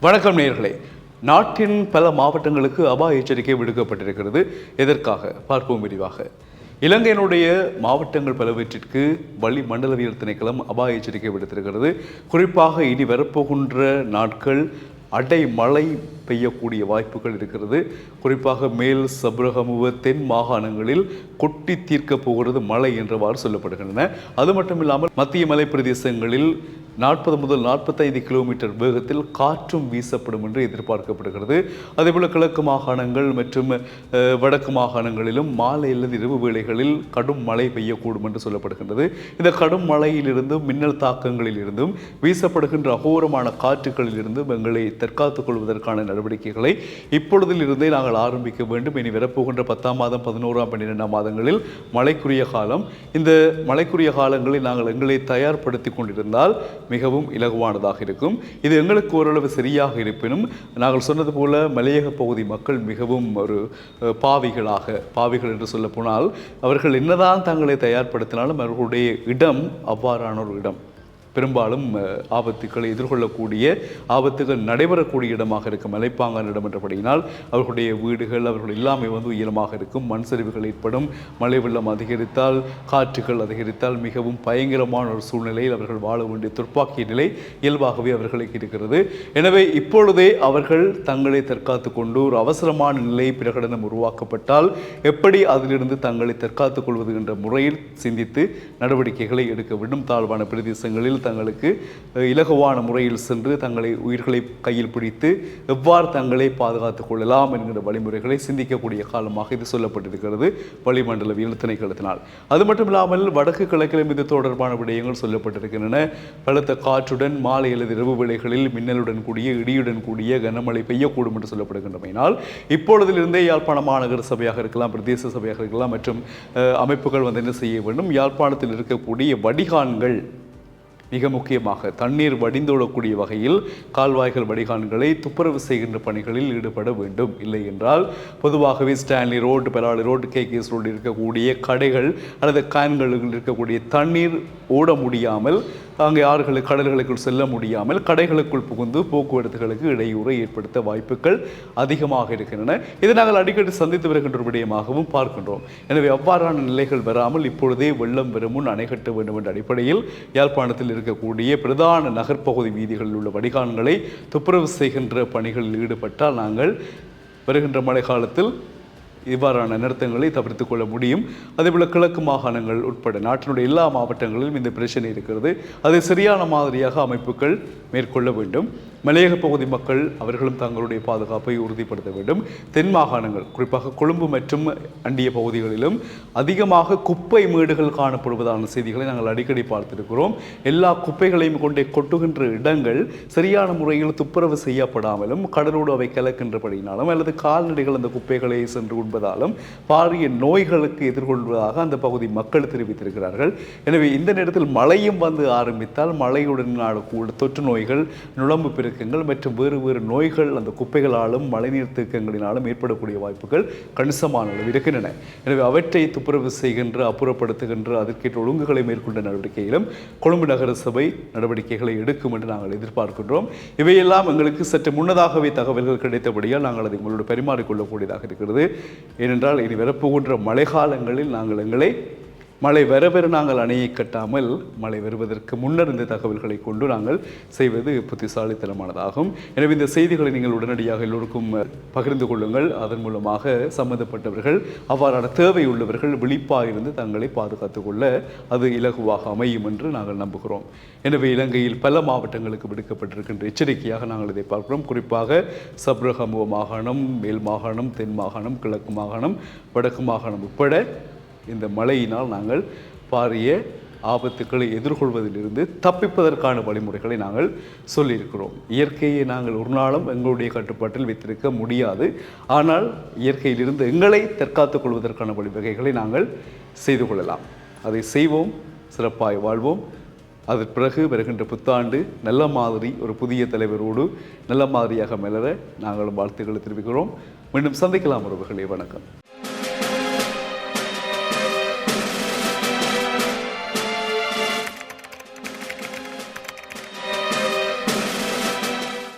வணக்கம் நேயர்களே. நாட்டின் பல மாவட்டங்களுக்கு அபாய எச்சரிக்கை விடுக்கப்பட்டிருக்கிறது. எதற்காக பார்ப்போம் விரிவாக. இலங்கையினுடைய மாவட்டங்கள் பலவற்றிற்கு வளிமண்டலவியல் திணைக்களம் அபாய எச்சரிக்கை விடுத்திருக்கிறது. குறிப்பாக இனி வரப்போகின்ற நாட்கள் அடைமழை பெய்யக்கூடிய வாய்ப்புகள் இருக்கிறது. குறிப்பாக மேல் சப்ரகமுவ தென் மாகாணங்களில் கொட்டி தீர்க்கப் போகிறது மழை என்றவாறு சொல்லப்படுகின்றன. அது மட்டுமில்லாமல் மத்திய மலை பிரதேசங்களில் 40 முதல் 45 கிலோமீட்டர் வேகத்தில் காற்றும் வீசப்படும் என்று எதிர்பார்க்கப்படுகிறது. அதேபோல் கிழக்கு மாகாணங்கள் மற்றும் வடக்கு மாகாணங்களிலும் மாலை அல்லது இரவு வேளைகளில் கடும் மழை பெய்யக்கூடும் என்று சொல்லப்படுகின்றது. இந்த கடும் மழையிலிருந்தும் மின்னல் தாக்கங்களில் இருந்தும் வீசப்படுகின்ற அகோரமான காற்றுகளில் இருந்தும் எங்களை தற்காத்துக் கொள்வதற்கான நடவடிக்கைகளை இப்பொழுதிலிருந்தே நாங்கள் ஆரம்பிக்க வேண்டும். இனி வரப்போகின்ற 10ஆம் மாதம் 11ஆம் 12ஆம் மாதங்களில் மழைக்குரிய காலம். இந்த மழைக்குரிய காலங்களில் நாங்கள் எங்களை தயார்படுத்திக் கொண்டிருந்தால் மிகவும் இலகுவானதாக இருக்கும். இது எங்களுக்கு ஓரளவு சரியாக இருப்பினும் நாங்கள் சொன்னது போல மலையக பகுதி மக்கள் மிகவும் ஒரு பாவிகள் என்று சொல்ல போனால் அவர்கள் என்னதான் தங்களை தயார்படுத்தினாலும் அவர்களுடைய இடம் அவ்வாறான ஒரு இடம். பெரும்பாலும் ஆபத்துக்களை எதிர்கொள்ளக்கூடிய ஆபத்துகள் நடைபெறக்கூடிய இடமாக இருக்கும் மலைப்பாங்கான இடம் என்றபடியினால் அவர்களுடைய வீடுகள் அவர்கள் எல்லாமே உயரமாக இருக்கும். மண் சரிவுகள் ஏற்படும். மழை வெள்ளம் அதிகரித்தால் காற்றுகள் அதிகரித்தால் மிகவும் பயங்கரமான ஒரு சூழ்நிலையில் அவர்கள் வாழ வேண்டிய துர்ப்பாக்கிய நிலை இயல்பாகவே அவர்களுக்கு இருக்கிறது. எனவே இப்பொழுதே அவர்கள் தங்களை தற்காத்துக் கொண்டு ஒரு அவசரமான நிலை பிரகடனம் உருவாக்கப்பட்டால் எப்படி அதிலிருந்து தங்களை தற்காத்துக் கொள்வது என்ற முறையில் சிந்தித்து நடவடிக்கைகளை எடுக்க வேண்டும். தாழ்வான பிரதேசங்களில் தங்களுக்கு இலகுவான முறையில் சென்று தங்களை உயிர்களை கையில் பிடித்து எவ்வாறு தங்களை பாதுகாத்துக் கொள்ளலாம் என்கிற வழிமுறைகளை சிந்திக்கக்கூடிய காலமாக இது சொல்லப்பட்டிருக்கிறது வளிமண்டலவியல் திணைக்களத்தினால். அது மட்டும் இல்லாமல் வடக்கு கிழக்கிலும் இது தொடர்பான விடயங்கள் சொல்லப்பட்டிருக்கின்றன. பலத்த காற்றுடன் மாலை அல்லது இரவு வேளைகளில் மின்னலுடன் கூடிய இடியுடன் கூடிய கனமழை பெய்யக்கூடும் என்று சொல்லப்படுகின்றமையினால் இப்பொழுதிலிருந்தே யாழ்ப்பாண மாநகர சபையாக இருக்கலாம், பிரதேச சபையாக இருக்கலாம் மற்றும் அமைப்புகள் என்ன செய்ய வேண்டும், யாழ்ப்பாணத்தில் இருக்கக்கூடிய வடிகான்கள் மிக முக்கியமாக தண்ணீர் வடிந்தோடக்கூடிய வகையில் கால்வாய்கள் வடிகான்களை துப்புரவு செய்கின்ற பணிகளில் ஈடுபட வேண்டும். இல்லை என்றால் பொதுவாகவே ஸ்டான்லி ரோடு, பெராலி ரோடு, கேகேஎஸ் ரோடு இருக்கக்கூடிய கடைகள் அல்லது கேன்களில் இருக்கக்கூடிய தண்ணீர் ஓட முடியாமல் அங்கே ஆறுகளுக்கு கடல்களுக்குள் செல்ல முடியாமல் கடைகளுக்குள் புகுந்து போக்குவரத்துகளுக்கு இடையூறை ஏற்படுத்த வாய்ப்புகள் அதிகமாக இருக்கின்றன. இதை நாங்கள் அடிக்கடி சந்தித்து வருகின்ற விடயமாகவும் பார்க்கின்றோம். எனவே அவ்வாறான நிலைகள் வராமல் இப்பொழுதே வெள்ளம் வரும் முன் அணை கட்ட வேண்டும் என்ற அடிப்படையில் யாழ்ப்பாணத்தில் இருக்கக்கூடிய பிரதான நகர்ப்பகுதி வீதிகளில் உள்ள வடிகான்களை துப்புரவு செய்கின்ற பணிகளில் ஈடுபட்டால் நாங்கள் வருகின்ற மழை காலத்தில் இவ்வாறான நிறுத்தங்களை தவிர்த்து கொள்ள முடியும். அதேபோல் கிழக்கு மாகாணங்கள் உட்பட நாட்டினுடைய எல்லா மாவட்டங்களிலும் இந்த பிரச்சனை இருக்கிறது. அதை சரியான மாதிரியாக அமைப்புகள் மேற்கொள்ள வேண்டும். மலையக பகுதி மக்கள் அவர்களும் தங்களுடைய பாதுகாப்பை உறுதிப்படுத்த வேண்டும். தென் மாகாணங்கள் குறிப்பாக கொழும்பு மற்றும் அண்டிய பகுதிகளிலும் அதிகமாக குப்பை மேடுகள் காணப்படுவதான செய்திகளை நாங்கள் அடிக்கடி பார்த்திருக்கிறோம். எல்லா குப்பைகளையும் கொண்டே கொட்டுகின்ற இடங்கள் சரியான முறையில் துப்புரவு செய்யப்படாமலும் கடலோடு அவை கலக்கின்றபடியினாலும் அல்லது கால்நடைகள் அந்த குப்பைகளை சென்று உண்பதாலும் பாரிய நோய்களுக்கு எதிர்கொள்வதாக அந்த பகுதி மக்கள் தெரிவித்திருக்கிறார்கள். எனவே இந்த நேரத்தில் மழையும் ஆரம்பித்தால் மழையுடன் கூட தொற்று நோய்கள், நுழம்பு பெருக்கங்கள் மற்றும் வேறு நோய்கள் அந்த குப்பைகளாலும் மழைநீர் தேக்கங்களினாலும் ஏற்படக்கூடிய வாய்ப்புகள் கணிசமான அளவு இருக்கின்றன. எனவே அவற்றை துப்புரவு செய்கின்ற, அப்புறப்படுத்துகின்ற, அதற்கேற்ற ஒழுங்குகளை மேற்கொண்ட நடவடிக்கையிலும் கொழும்பு நகர சபை நடவடிக்கைகளை எடுக்கும் என்று நாங்கள் எதிர்பார்க்கின்றோம். இவையெல்லாம் எங்களுக்கு சற்று முன்னதாகவே தகவல்கள் கிடைத்தபடியால் நாங்கள் அதை உங்களோடு பரிமாறிக்கொள்ளக்கூடியதாக இருக்கிறது. ஏனென்றால் இனி வரப்போகின்ற மழை காலங்களில் நாங்கள் எங்களை மழை வர நாங்கள் அணையை கட்டாமல் மழை வருவதற்கு முன்னர் இந்த தகவல்களை கொண்டு நாங்கள் செய்வது புத்திசாலித்தனமானதாகும். எனவே இந்த செய்திகளை நீங்கள் உடனடியாக எல்லோருக்கும் பகிர்ந்து கொள்ளுங்கள். அதன் மூலமாக சம்பந்தப்பட்டவர்கள் அவ்வாறான தேவை உள்ளவர்கள் விழிப்பாக இருந்து தங்களை பாதுகாத்துக் கொள்ள அது இலகுவாக அமையும் என்று நாங்கள் நம்புகிறோம். எனவே இலங்கையில் பல மாவட்டங்களுக்கு விடுக்கப்பட்டிருக்கின்ற எச்சரிக்கையாக நாங்கள் இதை பார்க்கிறோம். குறிப்பாக சப்ரகமுவ மாகாணம், மேல் மாகாணம், தென் மாகாணம், கிழக்கு மாகாணம், வடக்கு மாகாணம் உட்பட இந்த மழையினால் நாங்கள் பாரிய ஆபத்துக்களை எதிர்கொள்வதிலிருந்து தப்பிப்பதற்கான வழிமுறைகளை நாங்கள் சொல்லியிருக்கிறோம். இயற்கையை நாங்கள் ஒரு நாளும் எங்களுடைய கட்டுப்பாட்டில் வைத்திருக்க முடியாது. ஆனால் இயற்கையிலிருந்து எங்களை தற்காத்துக் கொள்வதற்கான வழிவகைகளை நாங்கள் செய்து கொள்ளலாம். அதை செய்வோம், சிறப்பாய் வாழ்வோம். அதற்கு பிறகு வருகின்ற புத்தாண்டு நல்ல மாதிரி ஒரு புதிய தலைவரோடு நல்ல மாதிரியாக மலர நாங்களும் வாழ்த்துக்களை தெரிவிக்கிறோம். மீண்டும் சந்திக்கலாம் உறவுகளே. வணக்கம்.